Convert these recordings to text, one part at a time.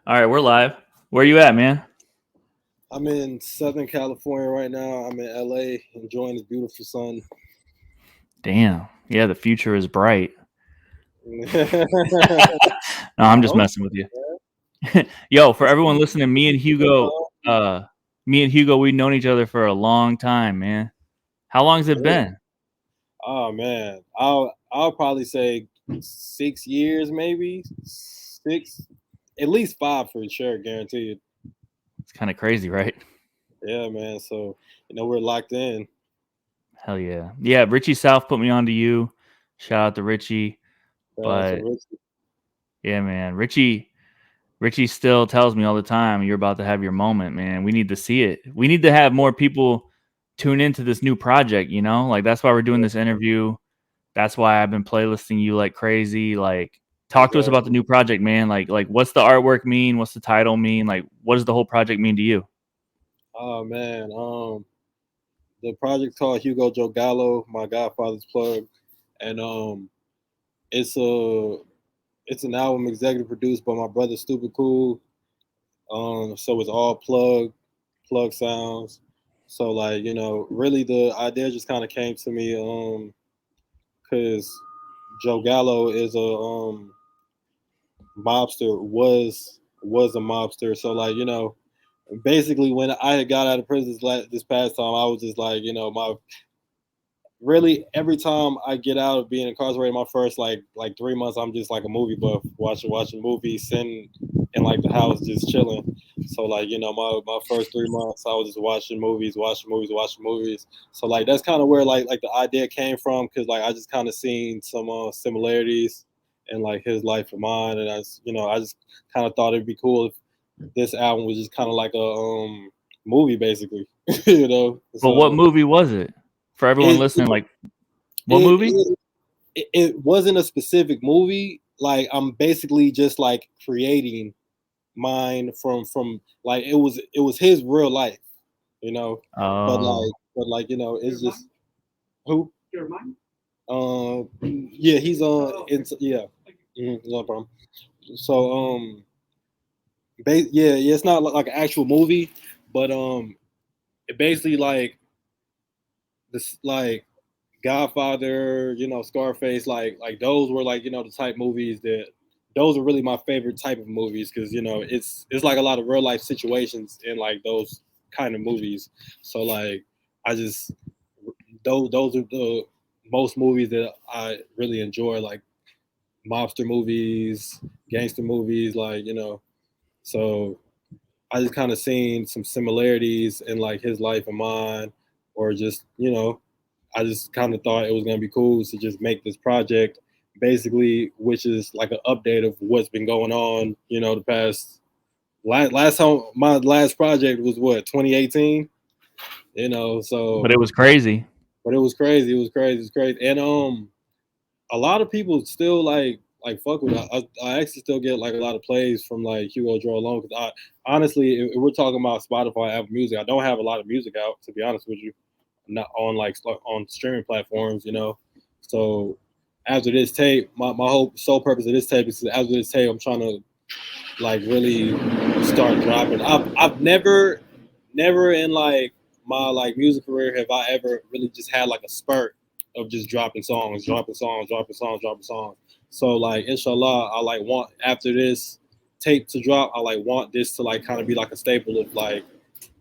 All right, we're live. Where you at, man? I'm in Southern California right now. I'm in LA enjoying this beautiful sun. Damn. Yeah, the future is bright. I No, I'm just hope messing with you. Yo, for it's everyone listening, me and Hugo, we've known each other for a long time, man. How long has it really. been? Oh man, I'll probably say 6 years, maybe six, at least five for sure, guaranteed. It's kind of crazy, right? Yeah, man. So we're locked in. Hell yeah. Yeah, Richie South put me on to you. Shout out to Richie. So But Rich, yeah, man, Richie still tells me all the time, you're about to have your moment, man. We need to see it. We need to have more people tune into this new project, you know? Like that's why we're doing this interview. That's why I've been playlisting you like crazy. Like talk to us about the exactly. new project, man. Like what's the artwork mean? What's the title mean? Like what does the whole project mean to you? Oh man, the project's called Hugo Joe Gallo, my Godfather's plug, and it's a it's an album executive produced by my brother Stupid Cool. So it's all plug sounds. So like really the idea just kind of came to me because Joe Gallo is a mobster was a mobster. So like basically when I had got out of prison this past time, I was just like my really every time I get out of being incarcerated, my first like 3 months, I'm just like a movie buff, watching movies, sitting in like the house, just chilling. So like my first 3 months, I was just watching movies, watching movies. So like that's kind of where like the idea came from, because like I just kind of seen some similarities in like his life and mine, and I just kind of thought it'd be cool if this album was just kind of like a movie basically, But what So movie was it? For everyone it listening, like what it, movie? it it wasn't a specific movie. Like I'm basically just like creating mine from like it was his real life, you know. But Oh. like it's just who. Yeah, he's on. Yeah, no problem. So yeah, it's not like an actual movie, but it basically like this like Godfather, Scarface, like those were like the type movies that those are really my favorite type of movies, because it's like a lot of real life situations in like those kind of movies. So like I just those are the most movies that I really enjoy, like mobster movies, gangster movies, like So I just kind of seen some similarities in like his life and mine, or just I just kind of thought it was gonna be cool to just make this project, basically, which is like an update of what's been going on. The past last time my last project was what 2018. But So it was crazy. but it was crazy. It was crazy, and a lot of people still like fuck with it. I actually still get like a lot of plays from like Hugo Joe alone, because I honestly, if we're talking about Spotify, Apple Music, I don't have a lot of music out, to be honest with you, not on like on streaming platforms, So after this tape, my whole sole purpose of this tape is after this tape, I'm trying to like really start dropping. I've never in like my like music career have I ever really just had like a spurt of just dropping songs. So like inshallah, I like want after this tape to drop, I like want this to like kind of be like a staple of like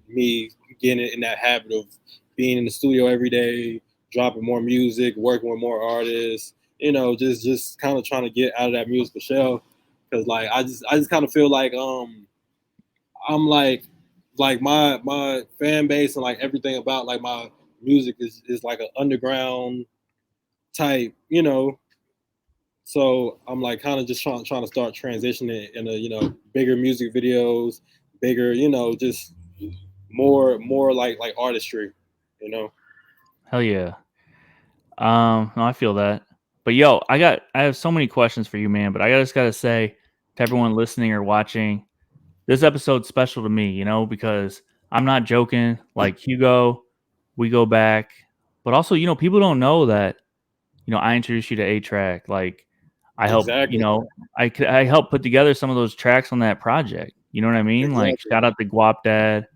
me getting in that habit of being in the studio every day, dropping more music, working with more artists. Just kind of trying to get out of that musical shell, because like I just kind of feel like I'm like my fan base and like everything about like my music is like an underground type, So I'm like kind of just trying to start transitioning into bigger music videos, bigger, just more like artistry, you know. Hell yeah. No, I feel that. But yo, I have so many questions for you, man. But I just gotta say to everyone listening or watching, this episode's special to me, because I'm not joking. Like Hugo, we go back, but also, people don't know that, I introduced you to A Track. Like, I helped, you Exactly. know, I helped put together some of those tracks on that project. You know what I mean? Like Exactly. shout out to Guapdad,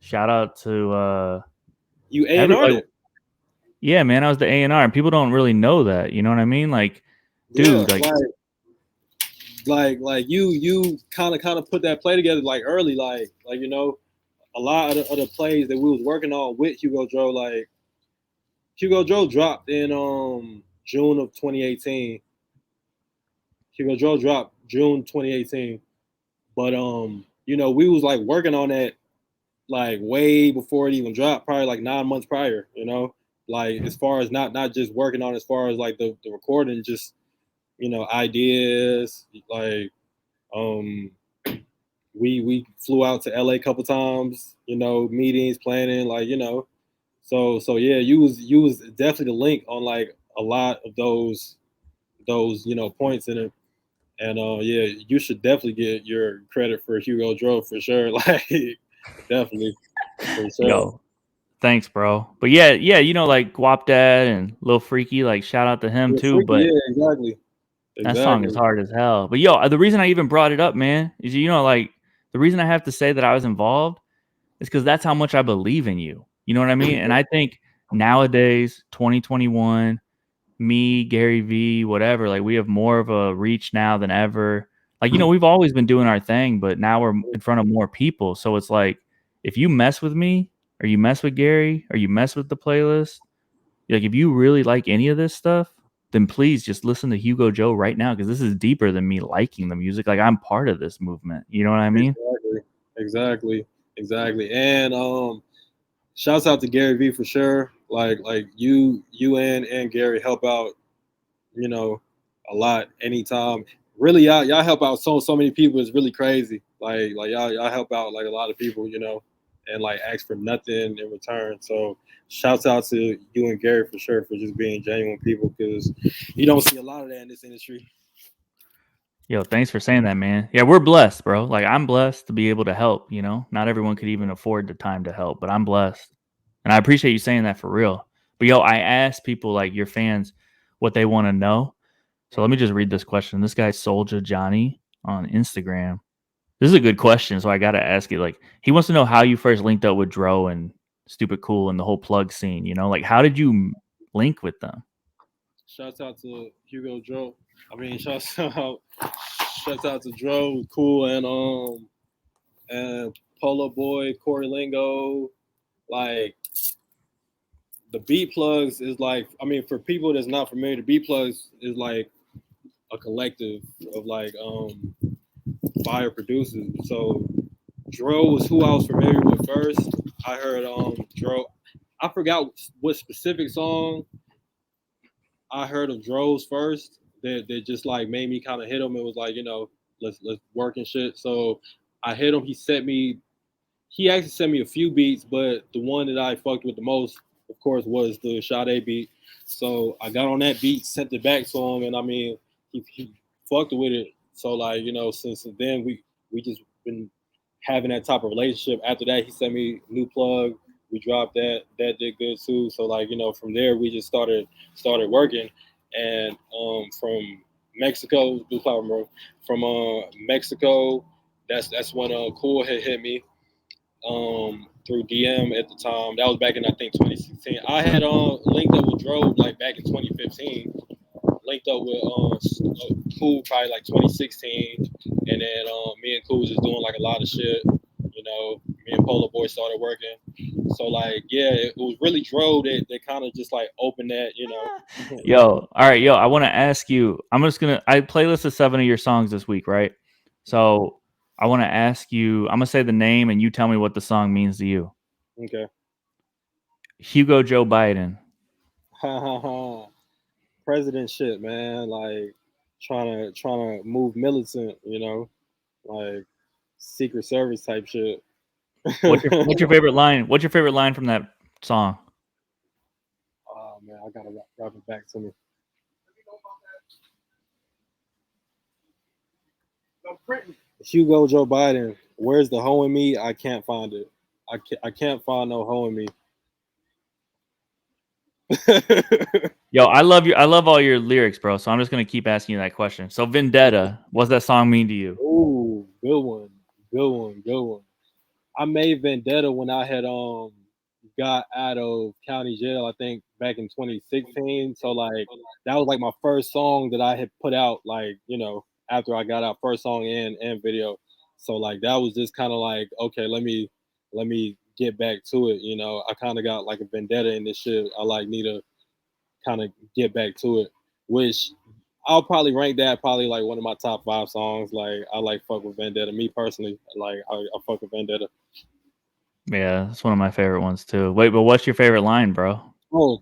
shout out to You A and every R'd like it. yeah, man, I was the A&R and people don't really know that. You know what I mean? Like, Yeah, dude, like like you kind of put that play together like early, like you know, a lot of the plays that we was working on with Hugo Joe, like Hugo Joe dropped in June of 2018. Hugo Joe dropped June 2018. But you know, we was like working on that like way before it even dropped, probably like 9 months prior, you know. Like as far as not just working on as far as like the recording, just you know, ideas, like um we flew out to LA a couple times, you know, meetings, planning, like, you know. So yeah, you was definitely the link on like a lot of those you know points in it. And yeah, you should definitely get your credit for Hugo Drove for sure. Like definitely for sure. yo, thanks, bro. But yeah, you know, like Guapdad and Lil Freaky, like shout out to him Yeah, too. freaky, But yeah, exactly. that song is Exactly. hard as hell. But yo, the reason I even brought it up, man, is you know, like the reason I have to say that I was involved is because that's how much I believe in you. You know what I mean? And I think nowadays, 2021, me, Gary V, whatever, like we have more of a reach now than ever. Like, you know, we've always been doing our thing, but now we're in front of more people. So it's like, if you mess with me, or you mess with Gary, or you mess with the playlist, like if you really like any of this stuff, then please just listen to Hugo Joe right now because this is deeper than me liking the music. Like I'm part of this movement. You know what I mean? Exactly. Exactly. Exactly. And shouts out to Gary V for sure. Like you and Gary help out, you know, a lot anytime. Really y'all help out so many people. It's really crazy. Like y'all help out like a lot of people, you know, and like ask for nothing in return. So shouts out to you and Gary for sure for just being genuine people because you don't see a lot of that in this industry. Yo, thanks for saying that, man. Yeah, we're blessed, bro. Like I'm blessed to be able to help, you know. Not everyone could even afford the time to help, but I'm blessed. And I appreciate you saying that for real. But yo, I asked people like your fans what they want to know. So let me just read this question. This guy Soldier Johnny on Instagram. This is a good question, so I got to ask it. Like he wants to know how you first linked up with Dro and Stupid Cool and the whole plug scene, you know? Like how did you link with them? Shouts out to Hugo Joe. I mean, shouts out to Dro, Cool, and Polo Boy, Corey Lingo. Like the beat plugs is like, I mean, for people that's not familiar, the beat plugs is like a collective of like fire producers. So Dro was who I was familiar with first. I heard Dro. I forgot what specific song I heard of Dro's first that just like made me kind of hit him. It was like, you know, let's work and shit. So I hit him. He actually sent me a few beats, but the one that I fucked with the most, of course, was the Sade beat. So I got on that beat, sent it back to him, and I mean, he fucked with it. So like, you know, since then we just been having that type of relationship. After that, he sent me new plug. We dropped that. That did good too. So like, you know, from there we just started working, and from Mexico, from Mexico, that's when Cool had hit me through DM at the time. That was back in I think 2016. I had linked up with Drove like back in 2015. Linked up with Cool probably like 2016, and then me and Cool was just doing like a lot of shit. You know, me and Polar Boy started working. So like yeah, it was really Drove that kind of just like opened that. You know. Yo, all right, yo, I want to ask you. I playlisted 7 of your songs this week, right? So I want to ask you. I'm gonna say the name, and you tell me what the song means to you. Okay. Hugo Joe Biden. Ha ha ha. President shit, man. Like trying to move militant. You know, like Secret Service type shit. What's your favorite line? What's your favorite line from that song? Oh man, I gotta wrap it back to me. Hugo Joe Biden, where's the hoe in me? I can't find it. I can't find no hoe in me. Yo, I love all your lyrics, bro. So I'm just gonna keep asking you that question. So Vendetta, what's that song mean to you? Ooh, good one, good one, good one. I made Vendetta when I had got out of county jail. I think back in 2016. So like that was like my first song that I had put out. Like after I got out, first song and video. So like that was just kind of like okay, let me get back to it. I kind of got like a vendetta in this shit. I like need to kind of get back to it, which I'll probably rank that probably like one of my top 5 songs. Like I like fuck with Vendetta. Me personally, like I fuck with Vendetta. Yeah, that's one of my favorite ones too. Wait, but what's your favorite line, bro? Oh,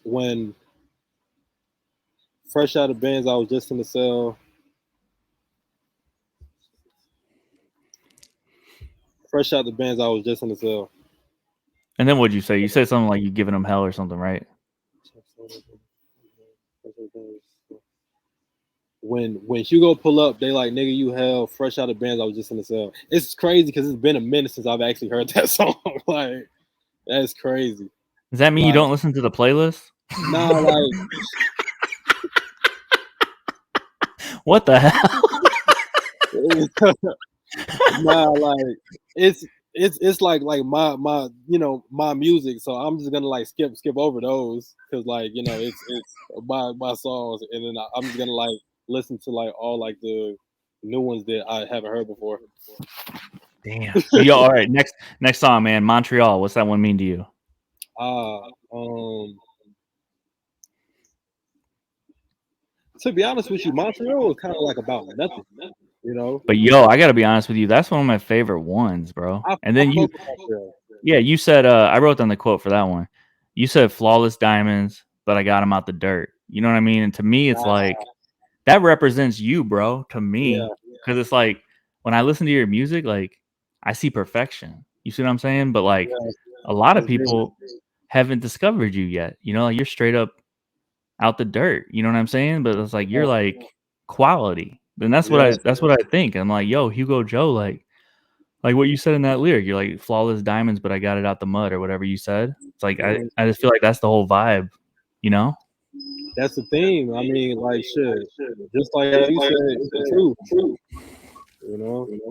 when fresh out of bands, I was just in the cell. Fresh out the bands, I was just in the cell. And then what'd you say? You said something like you giving them hell or something, right? When Hugo pull up, they like nigga you hell. Fresh out of bands, I was just in the cell. It's crazy because it's been a minute since I've actually heard that song. Like that's crazy. Does that mean you Like don't listen to the playlist? nah, like What the hell? nah, like it's like my my music. So I'm just gonna like skip over those because like it's my songs, and then I'm just gonna like listen to like all like the new ones that I haven't heard before. Damn. Yo, all right. Next song, man. Montreal. What's that one mean to you? Ah, to be honest with you, Montreal is kind of like about nothing, you know. But yo, I gotta be honest with you. That's one of my favorite ones, bro. And I then fuck with Montreal. yeah, you said I wrote down the quote for that one. You said flawless diamonds, but I got them out the dirt. You know what I mean? And to me, it's like that represents you, bro. To Yeah, me, because it's like when I listen to your music, like I see perfection. You see what I'm saying? But like yeah, a lot of that's big. people haven't discovered you yet. You know, like you're straight up out the dirt. You know what I'm saying? But it's like you're like quality. And Yeah, that's what I think. I'm like, yo, Hugo Joe, like what you said in that lyric, you're like flawless diamonds, but I got it out the mud or whatever you said. It's like mhm. I just feel like that's the whole vibe, you know? That's the theme. I mean, like shit, just like how you said, it's the truth.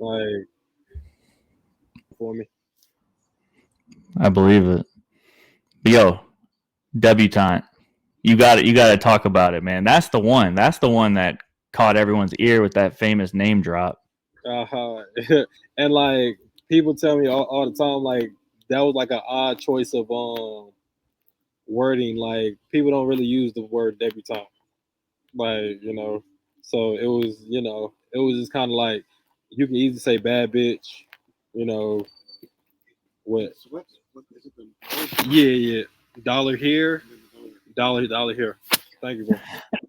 Like for me. I believe it. But yo, debutante. You gotta talk about it, man. That's the one. That's the one that caught everyone's ear with that famous name drop. Uh-huh. And like people tell me all the time, like that was like an odd choice of wording. Like people don't really use the word debutante. Like so it was just kind of like you can easily say bad bitch. You know what? Yeah. Dollar here, dollar here. Thank you, bro.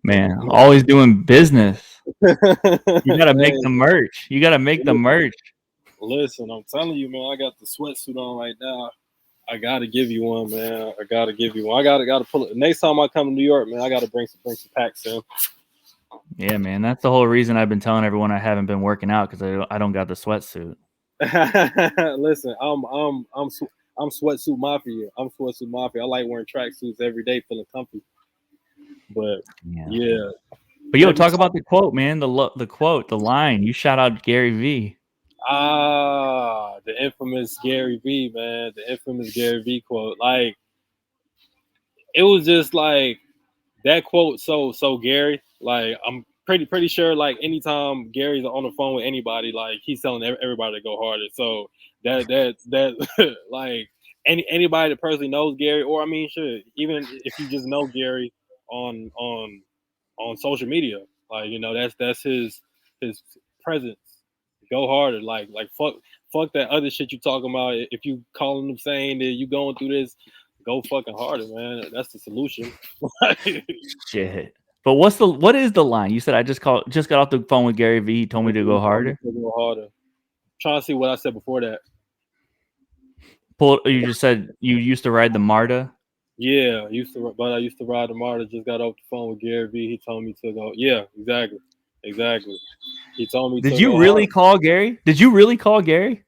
Man, always doing business. You gotta make the Hey, merch. You gotta make the merch. listen, I'm telling you, man. I got the sweatsuit on right now. I gotta give you one, man. I gotta give you one. I gotta pull it. Next time I come to New York, man, I gotta bring some packs in. Yeah, man. That's the whole reason I've been telling everyone I haven't been working out because I don't got the sweatsuit. Listen, I'm sweatsuit mafia. I'm sweatsuit mafia. I like wearing tracksuits every day, feeling comfy. But Yeah. yeah, But yo, talk debutante. about the quote, man. The quote, the line. You shout out Gary V. The infamous Gary V, man. The infamous Gary V quote. Like it was just like that quote so Gary. Like I'm pretty sure like anytime Gary's on the phone with anybody, like he's telling everybody to go harder. So that like anybody that personally knows Gary, or I mean, sure, even if you just know Gary on social media, like that's his presence. Go harder, like fuck that other shit you talking about. If you calling them saying that you going through this, go fucking harder, man. That's the solution. Shit. But what is the line? You said I just got off the phone with Gary V. He told me to go harder. Go harder. Trying to see what I said before that. You just said you used to ride the Marta. Yeah, I used to ride the MARTA. Just got off the phone with Gary V. He told me to go. Yeah, exactly, exactly. He told me Did to you go really hard. call Gary? Did you really call Gary?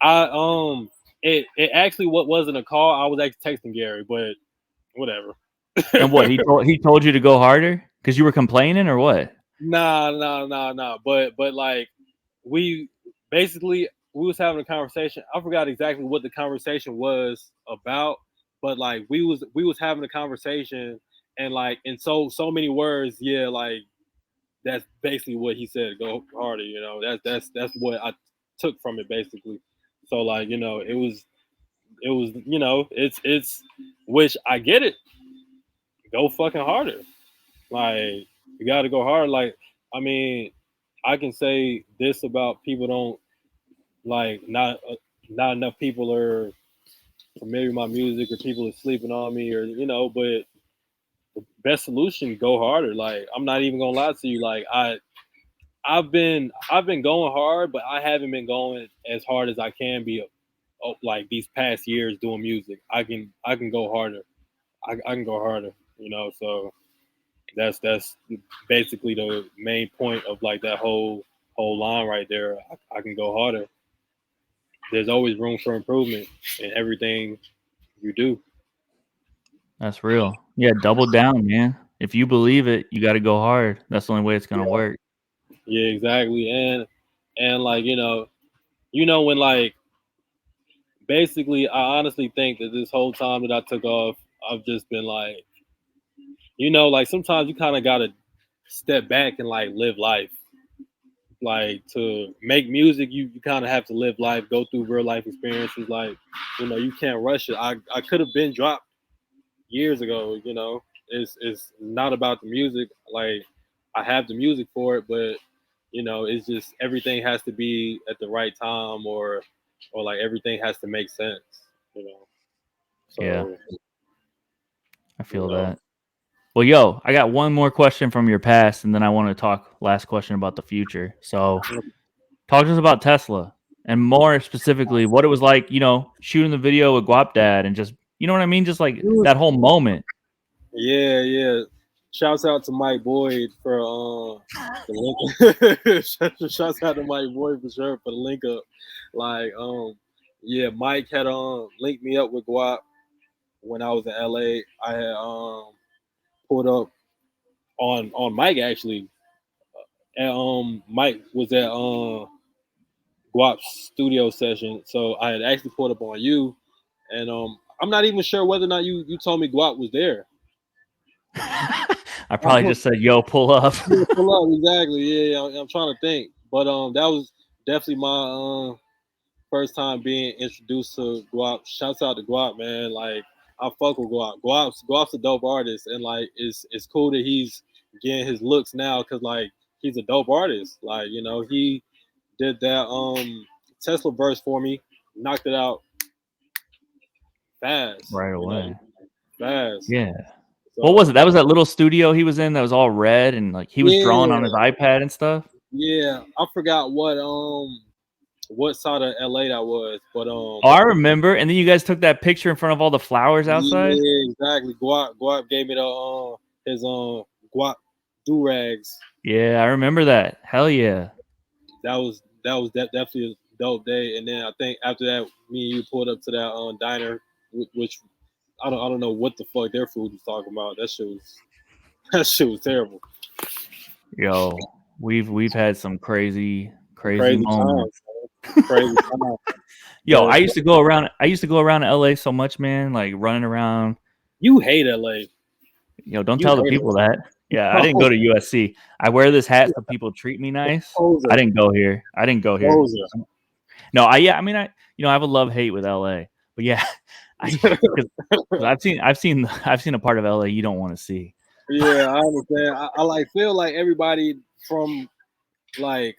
I it actually what wasn't a call. I was actually texting Gary, but whatever. And what he told you to go harder because you were complaining or what? Nah. But like we basically we was having a conversation. I forgot exactly what the conversation was about, but like we was having a conversation and like in so many words, yeah, like that's basically what he said. Go harder, you know. That's what I took from it basically. So like it was it's which I get it. Go fucking harder. Like you got to go hard. Like I mean, I can say this about people don't like not enough people are familiar with my music or people are sleeping on me or but the best solution go harder. Like I'm not even gonna lie to you. Like I've been going hard, but I haven't been going as hard as I can be. Like these past years doing music, I can go harder. I can go harder. So that's basically the main point of like that whole line right there. I can go harder. There's always room for improvement in everything you do. That's real. Yeah, double down, man. If you believe it, you got to go hard. That's the only way it's gonna Yeah, work. yeah, exactly. And like when like basically, I honestly think that this whole time that I took off, I've just been like, like sometimes you kind of gotta step back and like live life. Like to make music, you kind of have to live life, go through real life experiences. Like, you can't rush it. I could have been dropped years ago. It's not about the music. Like, I have the music for it, but it's just everything has to be at the right time, or like everything has to make sense. You know, Yeah, so I you feel know. that. Well, yo, I got one more question from your past, and then I want to talk last question about the future. So, talk to us about Tesla, and more specifically, what it was like, shooting the video with Guapdad, and just, you know what I mean, just like that whole moment. Yeah, yeah. Shouts out to Mike Boyd for the link. Shouts out to Mike Boyd for sure for the link up. Like yeah, Mike had linked me up with Guap when I was in LA. I had pulled up on Mike actually. And Mike was at Guap's studio session, so I had actually pulled up on you, and I'm not even sure whether or not you told me Guap was there. I probably just said, "Yo, pull up." Yeah, pull up exactly. Yeah, I'm trying to think, but that was definitely my first time being introduced to Guap. Shouts out to Guap, man. Like I fuck with Guap. Guap's a dope artist, and like it's cool that he's getting his looks now because like he's a dope artist. Like he did that Tesla verse for me, knocked it out fast. Right away. Fast. Yeah. What was So it? That was that little studio he was in that was all red, and like he was drawing on his yeah, iPad and stuff. yeah. I forgot what side of LA that was, but Oh, I remember. And then you guys took that picture in front of all the flowers outside. yeah, exactly. Guap gave me the his Guap do rags. Yeah, I remember that. Hell yeah. Definitely a dope day. And then I think after that, me and you pulled up to that diner, which I don't know what the fuck their food was talking about. That shit was that shit was terrible. Yo, we've had some crazy crazy Crazy moments. times, crazy times. Yo, But I used to go around LA so much, man, like running around. you hate LA. Don't You tell the hate people that. Yeah, I LA. didn't go to USC. I wear this hat so people treat me nice. I Poser, didn't go here. I didn't go here. poser. No, I mean I have a love hate with LA. But yeah, I because I've seen a part of LA you don't want to see. Yeah, I understand. I like feel like everybody from like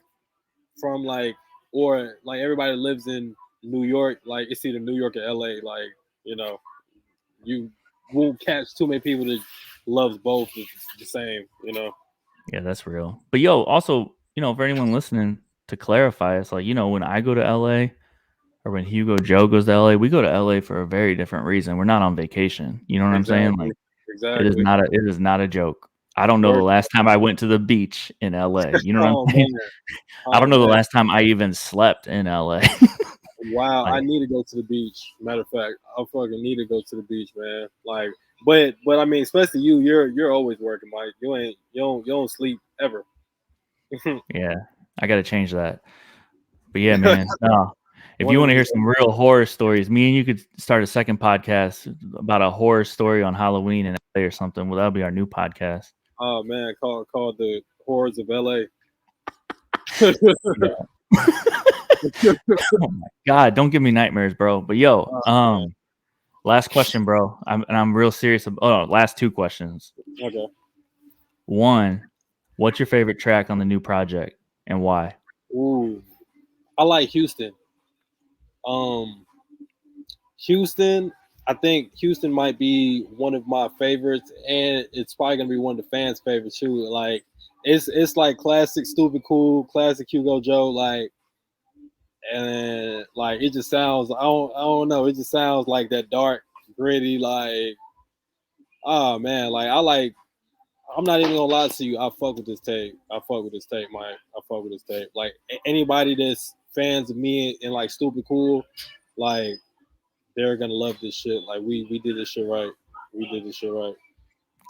from or like everybody that lives in New York, like it's either New York or LA. Like, you know, you won't catch too many people that loves both the same. Yeah, that's real. But yo, also, for anyone listening, to clarify, it's like, when I go to LA, or when Hugo Joe goes to LA, we go to LA for a very different reason. We're not on vacation. You know what I'm saying? Exactly. Like Exactly. it is not a joke. I don't know the Work. last time I went to the beach in LA. You know what I'm Oh saying? man. I don't Oh know the man. last time I even slept in LA. Wow. I Like, need to go to the beach. Matter of fact, I fucking need to go to the beach, man. Like, but I mean, especially you. You're always working, Mike. You don't sleep ever. yeah, I got to change that. But yeah, man. No. If you want to hear 100%. some real horror stories, me and you could start a second podcast about a horror story on Halloween in LA or something. Well, that'll be our new podcast. Oh man, called the horrors of LA. Yeah. Oh my God, don't give me nightmares, bro. But yo, Oh man. last question, bro. I'm real serious. Last two questions. Okay. One, what's your favorite track on the new project and why? Ooh, I like Houston. Um, Houston. I think Houston might be one of my favorites, and it's probably gonna be one of the fans' favorites too. Like, it's like classic, stupid, cool, classic Hugo Joe. Like, and like it just sounds. I don't know. It just sounds like that dark, gritty. Like, oh man. Like I like. I'm not even gonna lie to you. I fuck with this tape. I fuck with this tape, Mike. I fuck with this tape. Like anybody that's fans of me and like stupid cool, like they're gonna love this shit. Like we did this shit right. We did this shit right.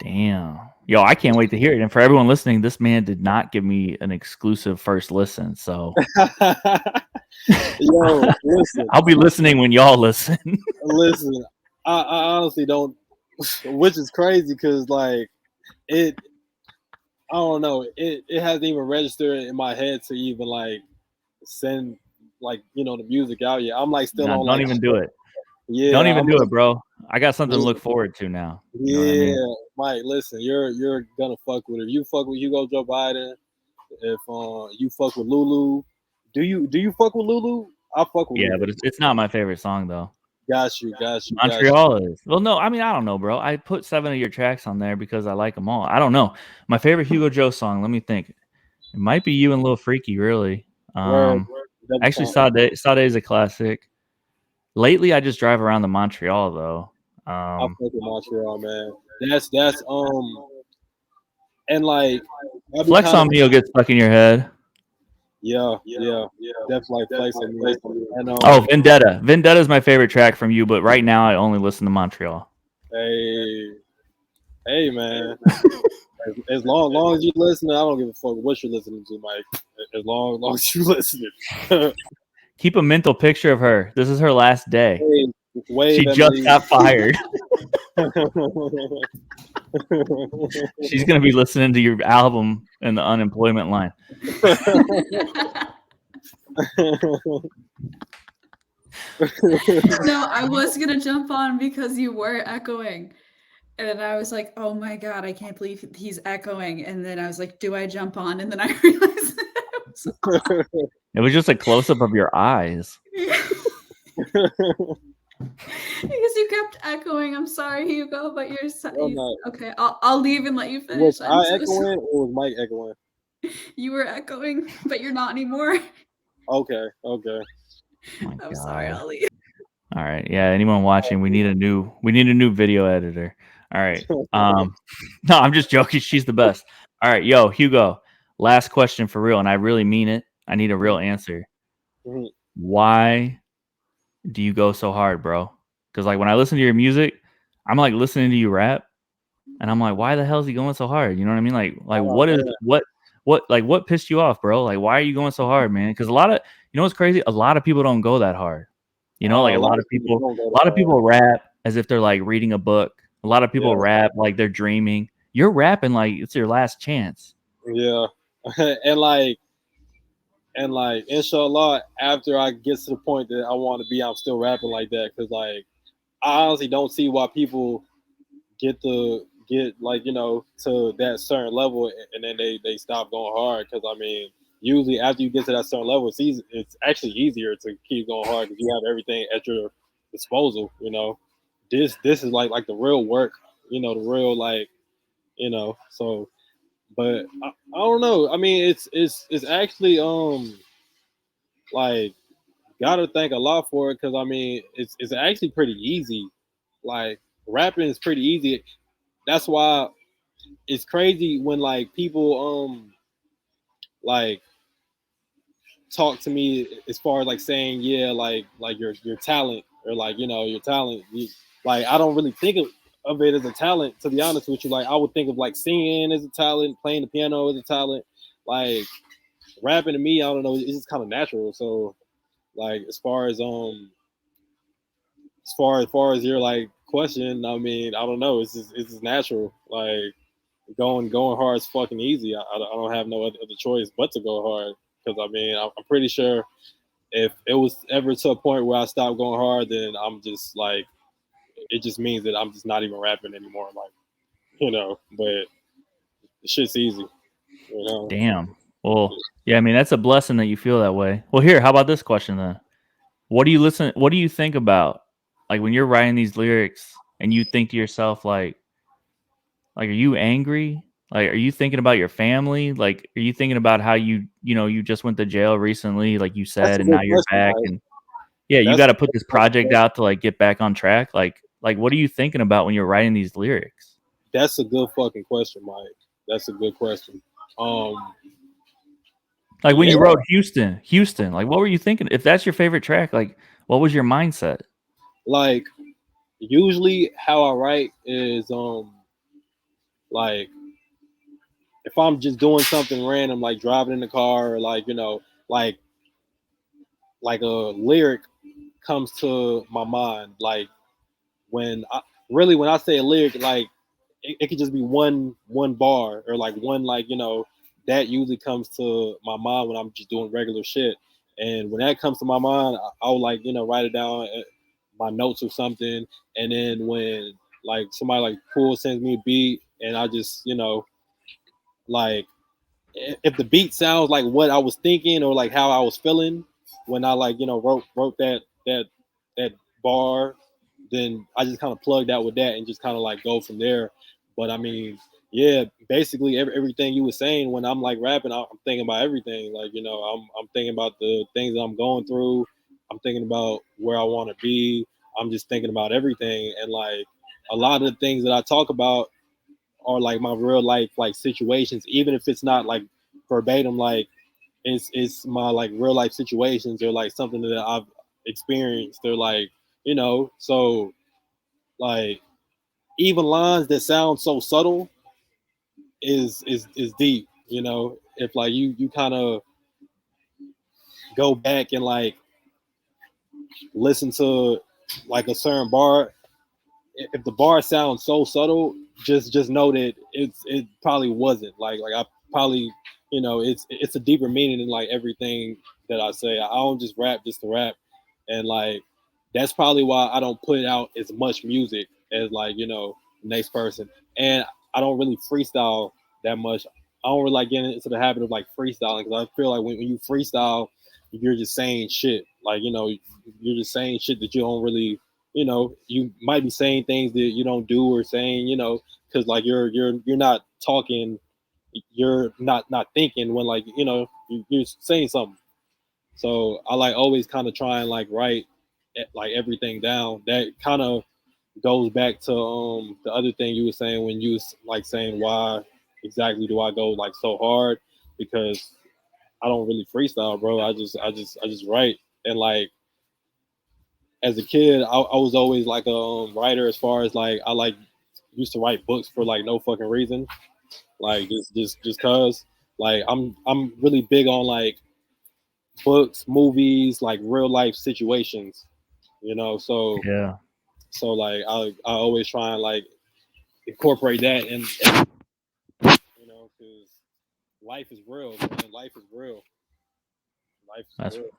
Damn. Yo, I can't wait to hear it. And for everyone listening, this man did not give me an exclusive first listen. So Yo, listen, I'll be listening when y'all listen. listen. I honestly don't, which is crazy because like it. I don't know. It hasn't even registered in my head to even like send like the music out yet. I'm like still Nah, on don't like even do it. Don't yeah. even I'm do like it, bro. I got something to yeah, look forward to now. You know what I yeah. mean? Mike, listen, you're gonna fuck with it. If you fuck with Hugo Joe Biden, if you fuck with Lulu, do you fuck with Lulu? I fuck with Yeah, Lulu. but it's not my favorite song though. Got you, got you, got you. Montreal is. Well, no, I mean, I don't know, bro. I put 7 of your tracks on there because I like them all. I don't know. My favorite Hugo Joe song, let me think. It might be You and Lil Freaky, really. Word, Um, double actually, time. Sade is a classic. Lately, I just drive around the Montreal though. I fuck with Montreal, man. That's and like I'll be Flex kind of on Me will get stuck in your head. yeah, definitely like place on me. And Oh, Vendetta. Vendetta is my favorite track from you, but right now I only listen to Montreal. hey, hey, man. As long as you listen, I don't give a fuck what you're listening to, Mike. As long as you listening. Keep a mental picture of her. This is her last day. wave, She wave, just Emily. got fired. She's gonna be listening to your album in the unemployment line. No, I was gonna jump on because you were echoing. And then I was like, oh my God, I can't believe he's echoing. And then I was like, do I jump on? And then I realized it was It was just a close up of your eyes. because you kept echoing. I'm sorry, Hugo, but okay. I'll leave and let you finish. Was I'm I so sorry. echoing or was Mike echoing? You were echoing, but you're not anymore. Okay. Oh my I'm God. sorry, I'll leave. All right. Yeah, anyone watching, we need a new video editor. All right. No, I'm just joking. She's the best. All right, yo, Hugo. Last question for real, and I really mean it. I need a real answer. Mhm. Why do you go so hard, bro? Because like when I listen to your music, I'm like listening to you rap, and I'm like, why the hell is he going so hard? You know what I mean? Like Oh man. what pissed you off, bro? Like why are you going so hard, man? Because what's crazy? A lot of people don't go that hard. You know, like A lot of people don't go a lot of that people rap as if they're like reading a book. A lot of people hard. rap like they're dreaming. You're rapping like it's your last chance. Yeah. Yeah. and inshallah, after I get to the point that I want to be, I'm still rapping like that because like I honestly don't see why people get like to that certain level and then they stop going hard because I mean usually after you get to that certain level it's actually easier to keep going hard because you have everything at your disposal. This is like the real work, the real like so but I don't know. I mean it's actually like gotta thank Allah for it, because I mean it's actually pretty easy. Like rapping is pretty easy. That's why it's crazy when like people like talk to me as far as like saying yeah like your talent, or like your talent. Like I don't really think of it as a talent, to be honest with you. Like I would think of like singing as a talent, playing the piano as a talent. Like rapping to me, I don't know, it's just kind of natural. So like as far as your like question, I mean, I don't know, it's just natural. Like going hard is fucking easy. I don't have no other choice but to go hard, because I mean I'm pretty sure if it was ever to a point where I stopped going hard, then I'm just like, it just means that I'm just not even rapping anymore. Like, but the shit's easy, you know. Damn. Well, yeah, I mean that's a blessing that you feel that way. Well, here, how about this question then? What do you listen? What do you think about, like, when you're writing these lyrics and you think to yourself, like, are you angry? Like, are you thinking about your family? Like, are you thinking about how you just went to jail recently, like you That's said, a and now good you're question, back, Mike. and yeah, you That's got a to put good this fucking project question. out to like get back on track. Like, what are you thinking about when you're writing these lyrics? That's a good fucking question, Mike. That's a good question. Um, Like when yeah, you wrote Houston, like what were you thinking? If that's your favorite track, like what was your mindset? like usually how I write is like if I'm just doing something random, like driving in the car, or like like a lyric comes to my mind, like when I when I say a lyric, like it could just be one bar, or like one, like that usually comes to my mind when I'm just doing regular shit. And when that comes to my mind, I'll like write it down, my notes or something. And then when like somebody like cool sends me a beat, and I just like if the beat sounds like what I was thinking, or like how I was feeling when I like wrote that bar, then I just kind of plugged out with that and just kind of like go from there. But I mean, yeah, basically everything you were saying, when I'm like rapping, I'm thinking about everything. Like I'm thinking about the things that I'm going through. I'm thinking about where I want to be. I'm just thinking about everything, and like a lot of the things that I talk about are like my real life like situations, even if it's not like verbatim, like it's my like real life situations, or like something that I've experienced. They're like, so like even lines that sound so subtle is deep. If like you kind of go back and like listen to like a certain bar, if the bar sounds so subtle, just know that it probably wasn't. Like I probably, it's a deeper meaning in like everything that I say. I don't just rap just to rap, and like that's probably why I don't put out as much music as like the next person. And I don't really freestyle that much. I don't really like getting into the habit of like freestyling, because I feel like when you freestyle, you're just saying shit. Like you're just saying shit that you don't really, you might be saying things that you don't do, or saying, because like you're not talking, you're not thinking when like you're saying something. So I like always kind of try and like write like everything down. That kind of goes back to the other thing you were saying, when you was like saying why exactly do I go like so hard, because I don't really freestyle, bro. I just write. And like as a kid, I was always like a writer, as far as like I like used to write books for like no fucking reason, like just cause. Like I'm really big on like books, movies, like real life situations, So Yeah, like I always try and like incorporate that, and because life is real, man. Life is real. Life is that's real.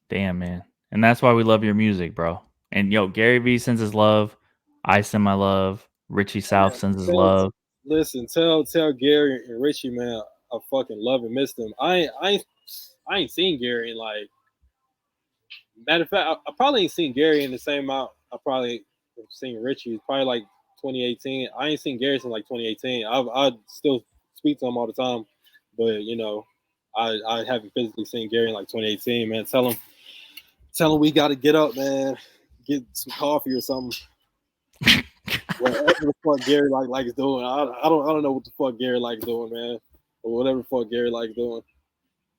damn, man. And that's why we love your music, bro. And yo, Gary V sends his love. I send my love. Richie South Man, sends his tell, love. listen, tell Gary and Richie, man, I fucking love and miss them. I ain't seen Gary in like, matter of fact, I probably ain't seen Gary in the same amount I probably have seen Richie. It's probably like 2018. I ain't seen Gary since like 2018. I still speak to him all the time, but I haven't physically seen Gary in like 2018. Man, tell him. Tell him we got to get up, man. Get some coffee or something. Whatever the fuck Gary likes doing. I don't know what the fuck Gary likes doing, man. Or whatever the fuck Gary likes doing.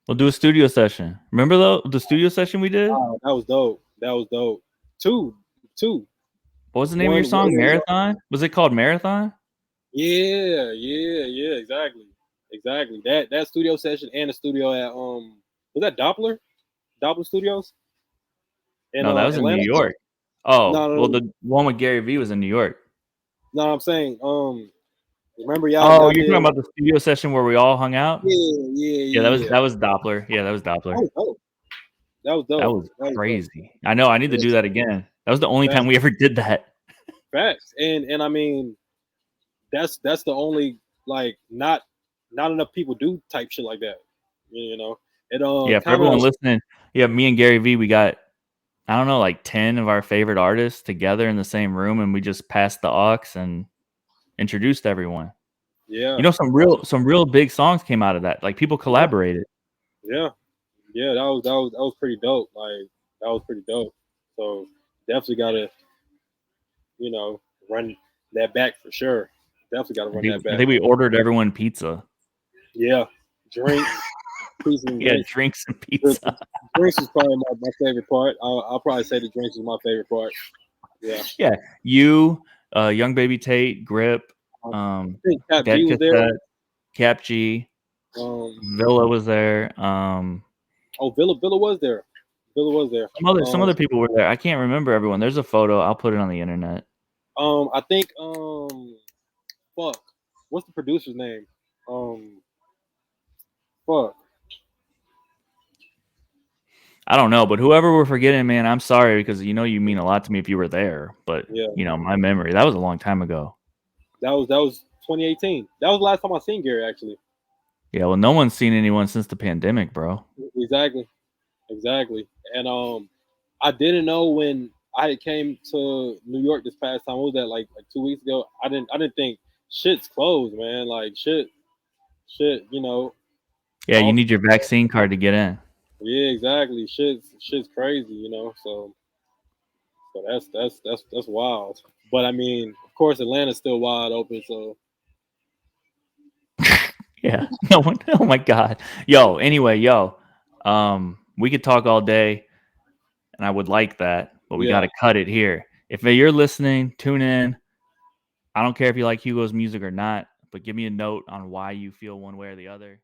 We'll do a studio session. Remember the studio session we did? Wow, that was dope. That was dope. Two. What was the name of your song? Marathon? Was it called Marathon? Yeah, exactly. That studio session and the studio at was that Doppler Studios? No, that was Atlanta? in New York. Oh, No. well, the one with Gary Vee was in New York. No, I'm saying remember You're talking about the studio session where we all hung out? Yeah. That was Doppler. Yeah, that was Doppler. That was dope. That was crazy. I know. I need to do that again. That was the only time we ever did that. Facts. And I mean, that's the only like not enough people do type shit like that. You know. Yeah, for everyone listening, yeah, me and Gary Vee, we got I don't know, like 10 of our favorite artists together in the same room, and we just passed the aux and introduced everyone. Yeah. You know, some real big songs came out of that. Like people collaborated. Yeah. That was pretty dope. Like that was pretty dope. So definitely gotta, run that back for sure. Definitely gotta run that back. I think we ordered everyone pizza. Yeah. Drinks. Drinks and pizza. Drinks is probably my favorite part. I'll probably say the drinks is my favorite part. Yeah. Yeah. You, Young Baby Tate, Grip, I think Cap G was there. Cap G. Villa was there. Villa was there. Villa was there. Some other people were there. I can't remember everyone. There's a photo. I'll put it on the internet. I think fuck. What's the producer's name? Fuck. I don't know, but whoever we're forgetting, man, I'm sorry because you mean a lot to me if you were there. But my memory, that was a long time ago. That was 2018. That was the last time I seen Gary actually. Yeah, well, no one's seen anyone since the pandemic, bro. Exactly. And I didn't know when I came to New York this past time. What was that like 2 weeks ago? I didn't think shit's closed, man. Like shit. Yeah, you need your vaccine card to get in. Yeah, exactly. Shit's crazy, So that's wild. But I mean, of course, Atlanta's still wide open. So yeah, no one. Oh my god, yo. Anyway, we could talk all day, and I would like that, but we got to cut it here. If you're listening, tune in. I don't care if you like Hugo's music or not, but give me a note on why you feel one way or the other.